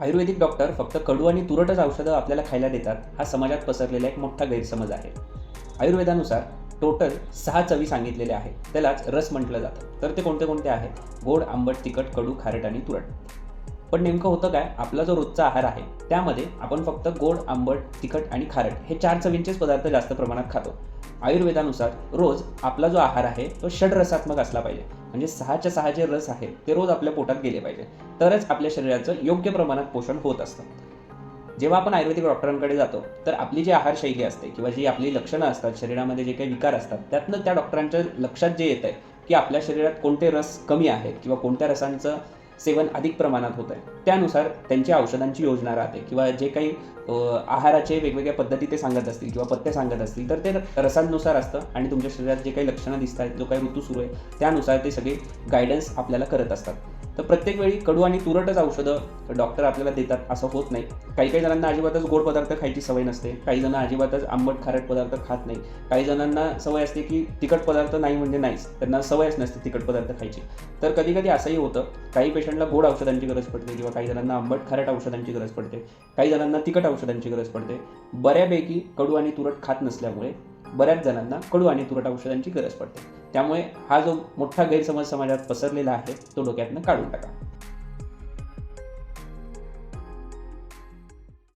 आयुर्वेदिक doctor फक्त कडू आणि तुरटच औषधं आपल्याला खायला देतात, हा समाजात पसरलेला एक मोठा गैरसमज आहे. आयुर्वेदानुसार टोटल 6 चवी सांगितलेल्या आहेत. त्यालाच रस म्हटलं जातं. तर ते कोणते कोणते आहेत? गोड, आंबट, तिखट, कडू, खारट आणि तुरट. पण नेमकं होतं काय? आपला जो रोजचा आहार आहे, त्यामध्ये आपण फक्त गोड, आंबट, तिखट आणि खारट हे 4 चवींचेच पदार्थ जास्त प्रमाणात खातो. आयुर्वेदानुसार रोज आपला जो आहार आहे तो षड्रसात्मक असला पाहिजे. म्हणजे 6च्या 6 जे रस आहेत ते रोज आपल्या पोटात गेले पाहिजे. तरच आपल्या शरीराचं योग्य प्रमाणात पोषण होत असतं. जेव्हा आपण आयुर्वेदिक डॉक्टरांकडे जातो, तर आपली जी आहारशैली असते किंवा जी आपली लक्षणं असतात, शरीरामध्ये जे काही विकार असतात, त्यातनं त्या डॉक्टरांच्या लक्षात जे येतंय, की आपल्या शरीरात कोणते रस कमी आहेत किंवा कोणत्या रसांचं सेवन अधिक प्रमाणात होत आहे, त्यानुसार त्यांची औषधांची योजना राहते किंवा जे काही आहाराचे वेगवेगळ्या पद्धती ते सांगत असतील किंवा पथ्य सांगत असतील, तर ते रसांनुसार असतं आणि तुमच्या शरीरात जे काही लक्षणं दिसत आहेत, जो काही ऋतू सुरू आहे, त्यानुसार ते सगळे गायडन्स आपल्याला करत असतात. तर प्रत्येक वेळी कडू आणि तुरटच औषधं डॉक्टर आपल्याला देतात असं होत नाही. काही काही जणांना अजिबातच गोड पदार्थ खायची सवय नसते, काही जण अजिबातच आंबट खारट पदार्थ खात नाही, काही जणांना सवय असते की तिखट पदार्थ नाही म्हणजे नाहीच, त्यांना सवयच नसते तिखट पदार्थ खायची. तर कधी कधी असंही होतं, काही पेशंटला गोड औषधांची गरज पडते किंवा काही जणांना आंबट खारट औषधांची गरज पडते, काही जणांना तिखट औषधांची गरज पडते. बऱ्यापैकी कडू आणि तुरट खात नसल्यामुळे बऱ्याच जणांना कडू आणि तुरट औषधांची गरज पडते. त्यामुळे हा जो मोठा गैरसमज समाजात पसरलेला आहे तो डोक्यातनं काढून टाका.